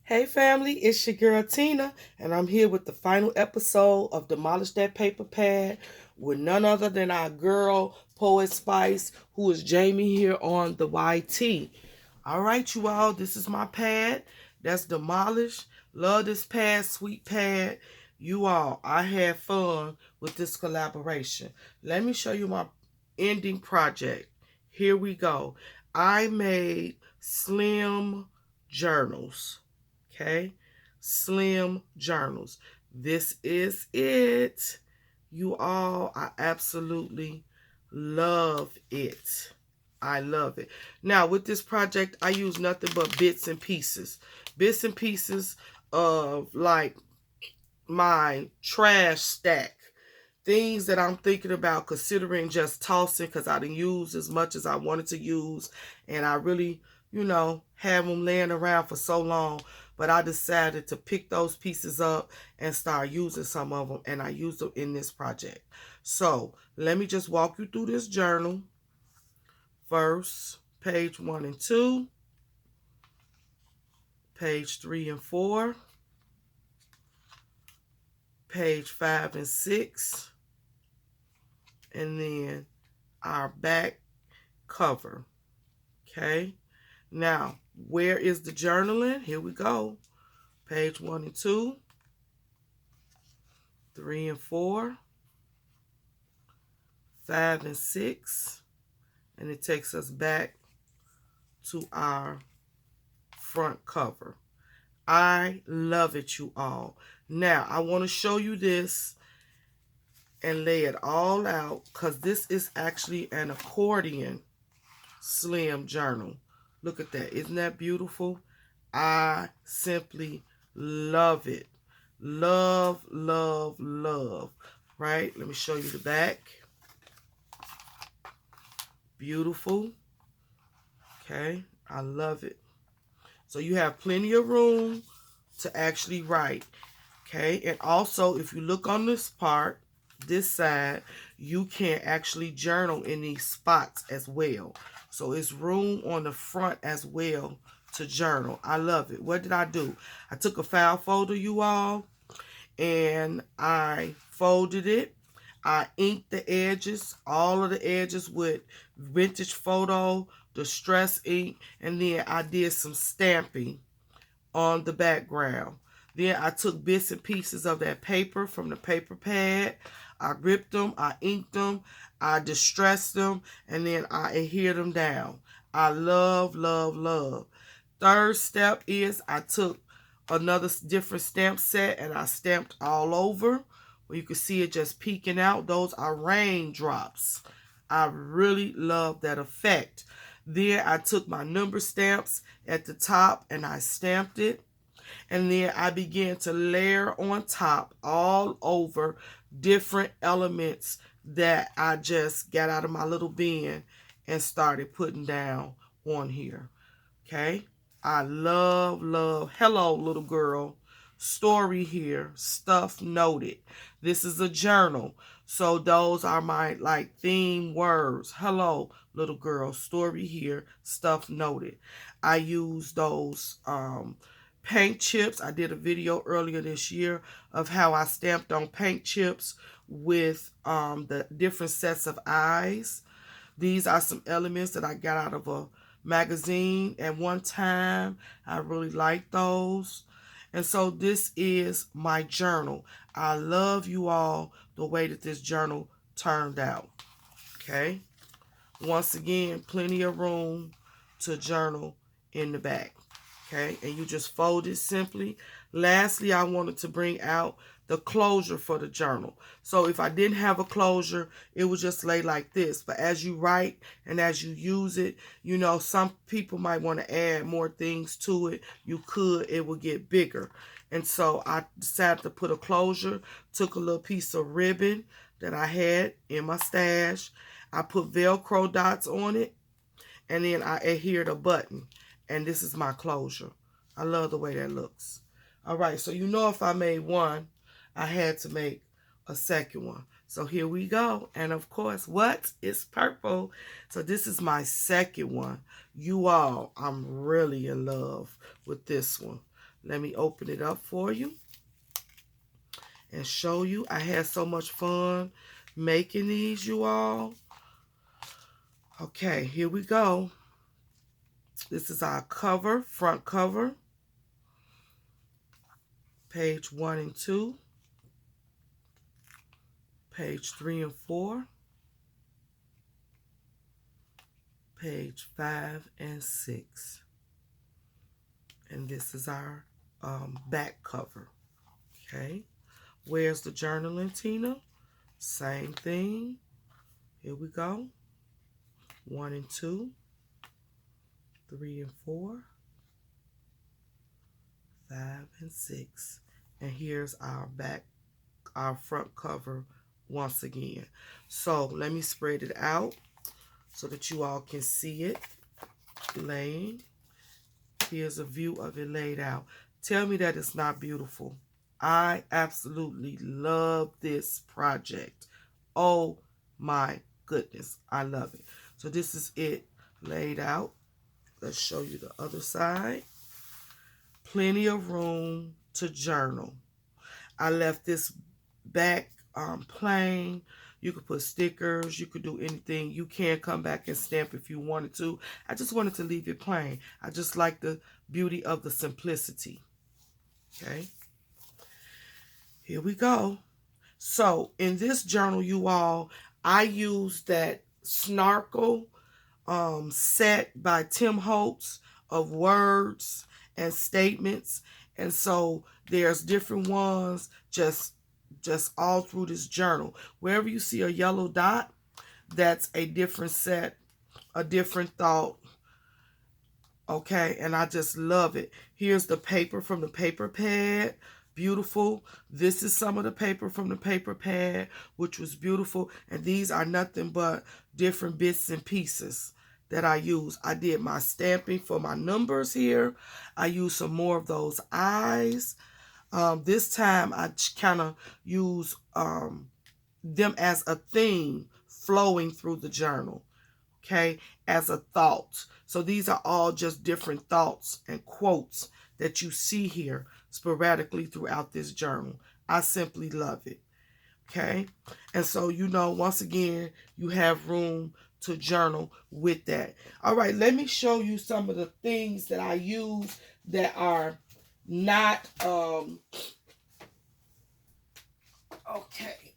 Hey family, it's your girl Tina, and I'm here with the final episode of Demolish That Paper Pad with none other than our girl, Poet Spice, who is Jamie here on the YT. All right, you all, this is my pad. That's Demolish. Love this pad, sweet pad. You all, I had fun with this collaboration. Let me show you my ending project. Here we go. I made slim journals. Okay, slim journals. This is it. You all, I absolutely love it. I love it. Now, with this project, I use nothing but bits and pieces. Bits and pieces of like my trash stack. Things that I'm thinking about considering just tossing because I didn't use as much as I wanted to use. And I really, have them laying around for so long. But I decided to pick those pieces up and start using some of them. And I used them in this project. So let me just walk you through this journal. First, page 1 and 2. Page 3 and 4. Page 5 and 6. And then our back cover. Okay. Now, where is the journaling? Here we go. Page 1 and 2. 3 and 4. 5 and 6. And it takes us back to our front cover. I love it, you all. Now, I want to show you this and lay it all out because this is actually an accordion slim journal. Look at that. Isn't that beautiful? I simply love it. Love, love, love. Right? Let me show you the back. Beautiful. Okay. I love it. So you have plenty of room to actually write. Okay. And also, if you look on this part, this side, you can actually journal in these spots as well. So it's room on the front as well to journal. I love it. What did I do? I took a file folder, you all, and I folded it. I inked the edges, all of the edges with vintage photo, distress ink, and then I did some stamping on the background. Then I took bits and pieces of that paper from the paper pad. I ripped them, I inked them, I distressed them, and then I adhered them down. I love, love, love. Third step is I took another different stamp set and I stamped all over. Where you can see it just peeking out. Those are raindrops. I really love that effect. Then I took my number stamps at the top and I stamped it. And then I began to layer on top all over different elements that I just got out of my little bin and started putting down on here. Okay. I love, love. Hello, little girl. Story here. Stuff noted. This is a journal. So those are my like theme words. Hello, little girl. Story here. Stuff noted. I use those paint chips. I did a video earlier this year of how I stamped on paint chips with the different sets of eyes. These are some elements that I got out of a magazine at one time. I really like those. And so this is my journal. I love you all the way that this journal turned out. Okay. Once again, plenty of room to journal in the back. Okay. And you just fold it simply. Lastly, I wanted to bring out the closure for the journal. So if I didn't have a closure, it would just lay like this. But as you write and as you use it, some people might want to add more things to it. You could, it will get bigger. And so I decided to put a closure, took a little piece of ribbon that I had in my stash. I put Velcro dots on it, and then I adhered a button. And this is my closure. I love the way that looks. All right, so if I made one, I had to make a second one. So here we go. And of course, what? It's purple. So this is my second one. You all, I'm really in love with this one. Let me open it up for you and show you. I had so much fun making these, you all. Okay, here we go. This is our cover, front cover. Page 1 and 2. Page 3 and 4. Page 5 and 6. And this is our back cover. Okay. Where's the journaling, Tina? Same thing. Here we go. 1 and 2. 3 and 4. 5 and 6. And here's our back, our front cover once again. So let me spread it out so that you all can see it laying. Here's a view of it laid out. Tell me that it's not beautiful. I absolutely love this project. Oh my goodness, I love it. So this is it laid out. Let's show you the other side. Plenty of room to journal. I left this back plain. You could put stickers. You could do anything. You can come back and stamp if you wanted to. I just wanted to leave it plain. I just like the beauty of the simplicity. Okay. Here we go. So in this journal, you all, I used that Snarkle set by Tim Holtz of words and statements. And so there's different ones just all through this journal. Wherever you see a yellow dot, that's a different set, a different thought. Okay, and I just love it. Here's the paper from the paper pad. Beautiful. This is some of the paper from the paper pad, which was beautiful. And these are nothing but different bits and pieces that I use. I did my stamping for my numbers here. I used some more of those eyes. This time I kind of use them as a theme flowing through the journal. Okay, as a thought. So these are all just different thoughts and quotes that you see here sporadically throughout this journal. I simply love it. Okay, and so, you know, once again, you have room to journal with that. All right, let me show you some of the things that I use that are not, okay,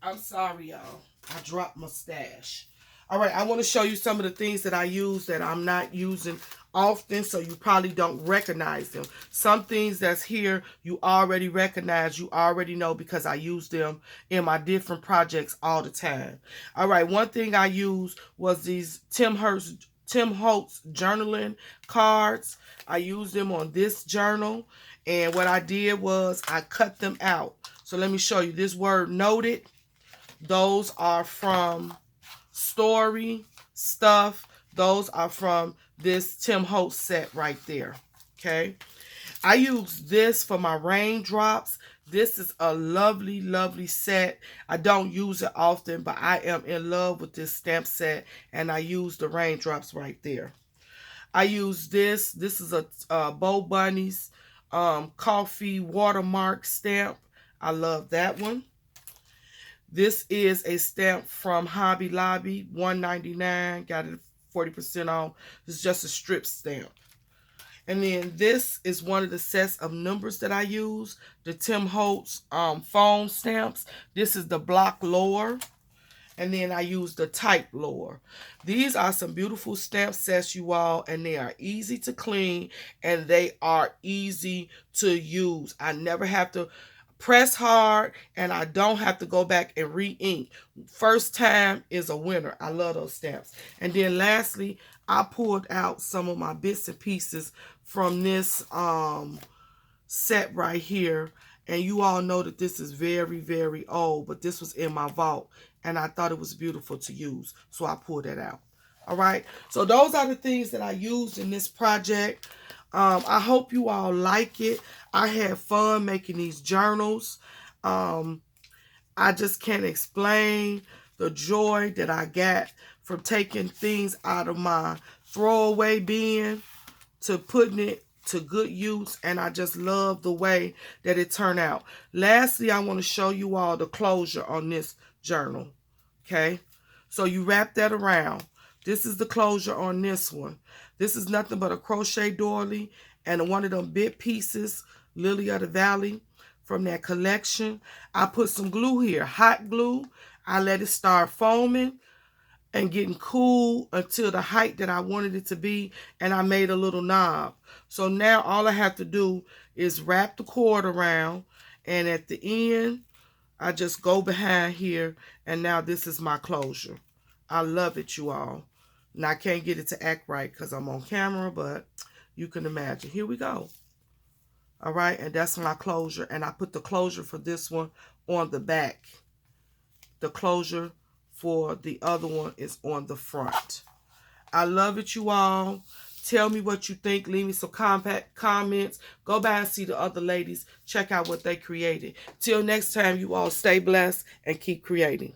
I'm sorry, y'all. I dropped my stash. All right, I want to show you some of the things that I use that I'm not using often, so you probably don't recognize them. Some things that's here you already recognize, you already know, because I use them in my different projects all the time. All right, one thing I used was these Tim Holtz journaling cards. I used them on this journal, and what I did was I cut them out. So let me show you. This word noted, those are from Story Stuff. Those are from this Tim Holtz set right there. Okay. I use this for my raindrops. This is a lovely, lovely set. I don't use it often, but I am in love with this stamp set, and I use the raindrops right there. I use this. This is a Bo Bunny's coffee watermark stamp. I love that one. This is a stamp from Hobby Lobby, $1.99. Got it 40% off. It's just a strip stamp. And then this is one of the sets of numbers that I use, the Tim Holtz foam stamps. This is the block lower. And then I use the type lower. These are some beautiful stamp sets, you all, and they are easy to clean, and they are easy to use. I never have to press hard, and I don't have to go back and re-ink. First time is a winner. I love those stamps. And then lastly, I pulled out some of my bits and pieces from this set right here. And you all know that this is very, very old, but this was in my vault, and I thought it was beautiful to use, so I pulled it out. All right, so those are the things that I used in this project. I hope you all like it. I had fun making these journals. I just can't explain the joy that I got from taking things out of my throwaway bin to putting it to good use, and I just love the way that it turned out. Lastly, I want to show you all the closure on this journal. Okay, so you wrap that around. This is the closure on this one. This is nothing but a crochet doily and one of them bit pieces, Lily of the Valley, from that collection. I put some glue here, hot glue. I let it start foaming and getting cool until the height that I wanted it to be, and I made a little knob. So now all I have to do is wrap the cord around, and at the end, I just go behind here, and now this is my closure. I love it, you all. Now, I can't get it to act right because I'm on camera, but you can imagine. Here we go. All right, and that's my closure, and I put the closure for this one on the back. The closure for the other one is on the front. I love it, you all. Tell me what you think. Leave me some comments. Go by and see the other ladies. Check out what they created. Till next time, you all stay blessed and keep creating.